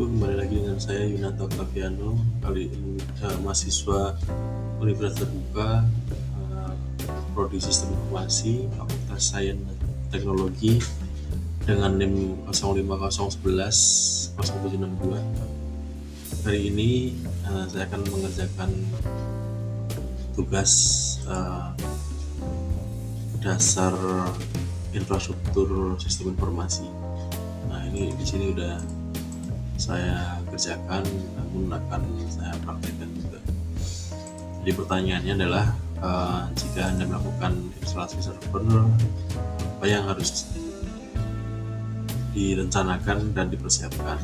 kembali lagi dengan saya Yunanto Octaviano. Kali ini mahasiswa Universitas Terbuka, Prodi Sistem Informasi, Fakultas Sains dan Teknologi dengan NIM 0501100762. Hari ini saya akan mengerjakan tugas dasar infrastruktur sistem informasi. Nah, ini di sini udah saya kerjakan, namun akan saya praktekkan juga. Jadi pertanyaannya adalah jika Anda melakukan instalasi server, apa yang harus direncanakan dan dipersiapkan?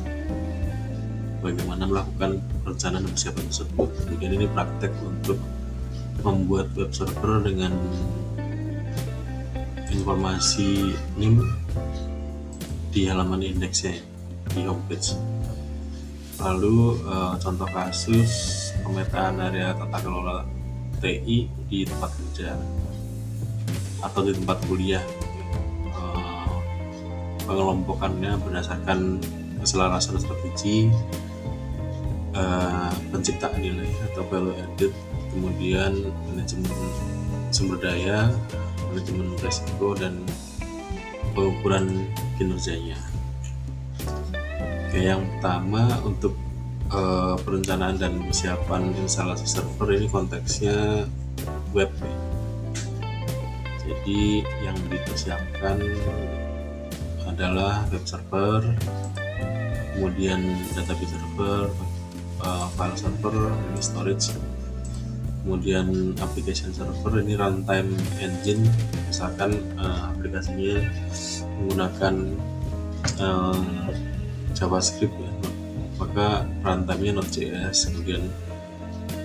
Bagaimana melakukan perencanaan dan persiapan tersebut? Kemudian ini praktek untuk membuat web server dengan informasi NIM di halaman indeksnya di homepage. Lalu contoh kasus pemetaan area tata kelola TI di tempat kerja atau di tempat kuliah, pengelompokannya berdasarkan keselarasan strategi, penciptaan nilai atau value added, kemudian manajemen sumber daya, manajemen risiko, dan pengukuran kinerjanya. Oke, yang pertama untuk perencanaan dan persiapan instalasi server, ini konteksnya web ya. Jadi yang dipersiapkan adalah web server, kemudian database server, file server, ini storage, kemudian application server, ini runtime engine, misalkan aplikasinya menggunakan JavaScript ya, maka runtime-nya Node.js. Kemudian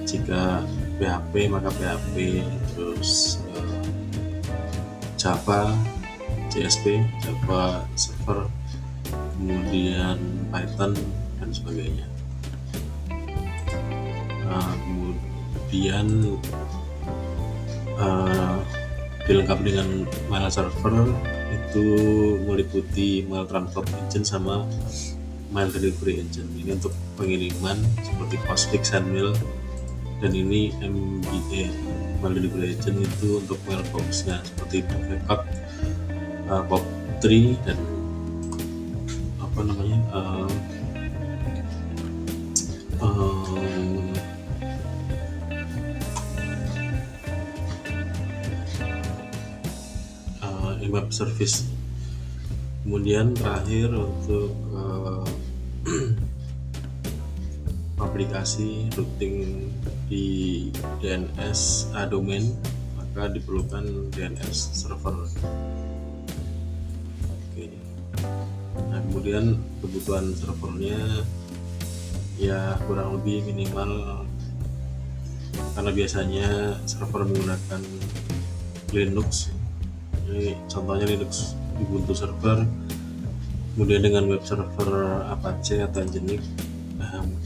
jika PHP maka PHP, terus Java, JSP, Java server, kemudian Python dan sebagainya. Kemudian dilengkapi dengan mail server, itu meliputi mail transport engine sama mail delivery engine. Ini untuk pengiriman seperti Postfix, Sendmail, dan ini MBA mail delivery engine itu untuk mailbox-nya seperti Backup, POP3, dan web service. Kemudian terakhir untuk aplikasi routing di DNS domain, maka diperlukan DNS server. Oke. Nah, kemudian kebutuhan servernya ya kurang lebih minimal, karena biasanya server menggunakan Linux. Ini contohnya Linux Ubuntu server, kemudian dengan web server Apache atau Nginx,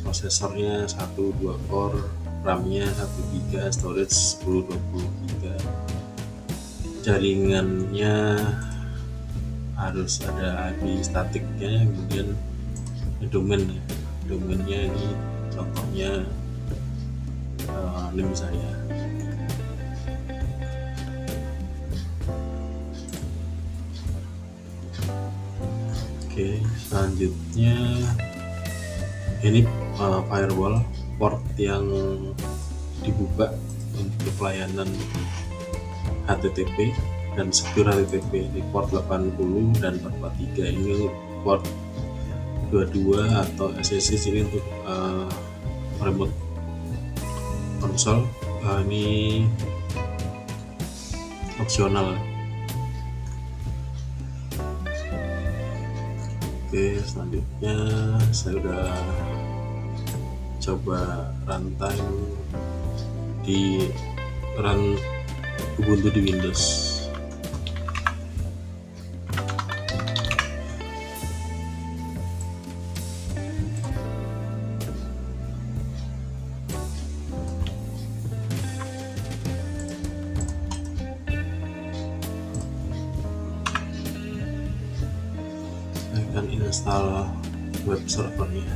prosesornya 1-2 core, RAM-nya 1 GB, storage 10-20 GB, jaringannya harus ada IP statiknya, kemudian domainnya ini contohnya NIM saya. Oke, selanjutnya ini firewall port yang dibuka untuk layanan HTTP dan secure HTTP di port 80 dan 443. Ini port 22 atau SSH, ini untuk remote console. Ini opsional. Oke, selanjutnya saya udah coba runtime di run Ubuntu di Windows. Saya akan install web servernya.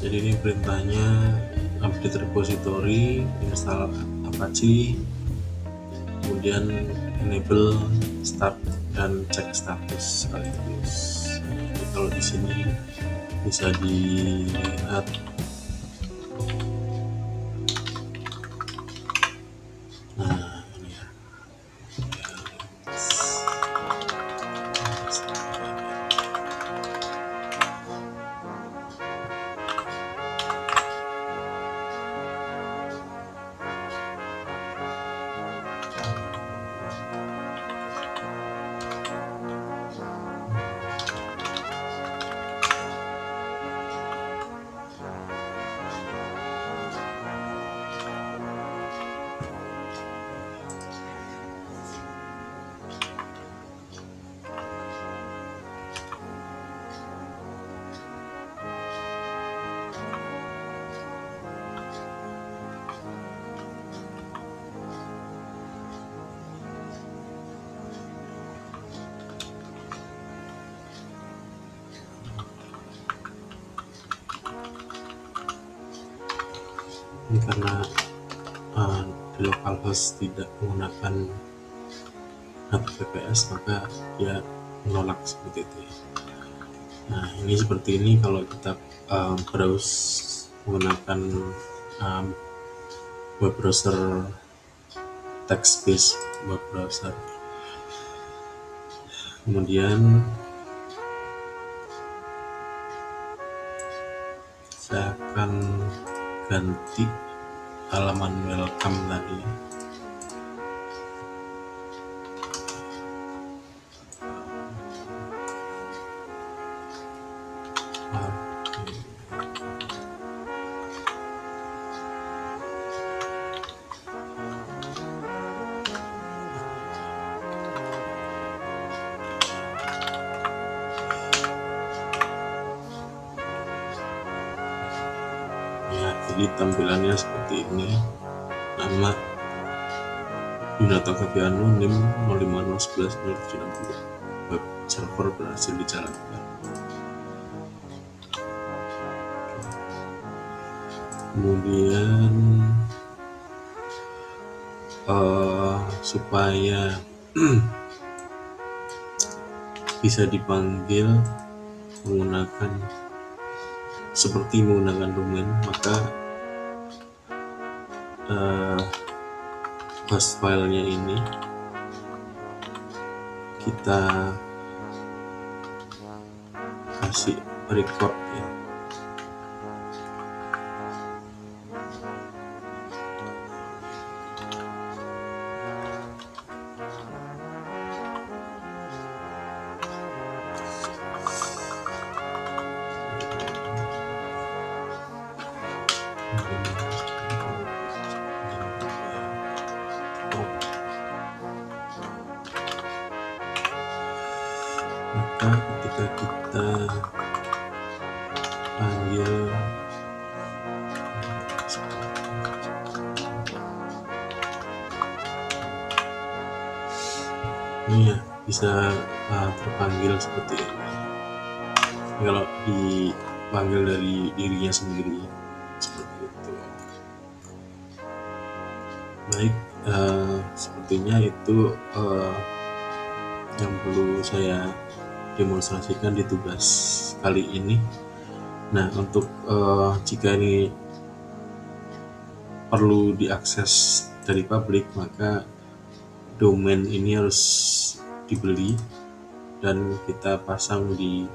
Jadi ini perintahnya update repository, install Apache, kemudian enable start dan cek status sekaligus. Jadi kalau di sini bisa dilihat ini ya. Ini karena di localhost tidak menggunakan HTTPS, maka dia menolak seperti itu. Nah, ini seperti ini kalau kita browse menggunakan web browser, text based web browser. Kemudian saya akan ganti halaman welcome tadi. Ya, jadi tampilannya seperti ini. Nama Yunarto Cafe anonim 05011070. Web server berhasil dijalankan. Kemudian supaya bisa dipanggil menggunakan seperti menggunakan domain, maka host filenya ini kita kasih record ya. Maka ketika kita panggil ini ya, bisa terpanggil seperti ini. Kalau dipanggil dari dirinya sendiri seperti itu. Baik, sepertinya itu yang perlu saya demonstrasikan di tugas kali ini. Nah, untuk jika ini perlu diakses dari publik, maka domain ini harus dibeli dan kita pasang di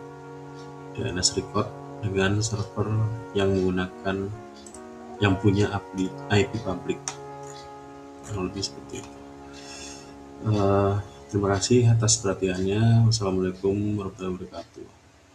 DNS record dengan server yang menggunakan yang punya IP publik, kurang lebih seperti itu. Terima kasih atas perhatiannya. Wassalamualaikum warahmatullahi wabarakatuh.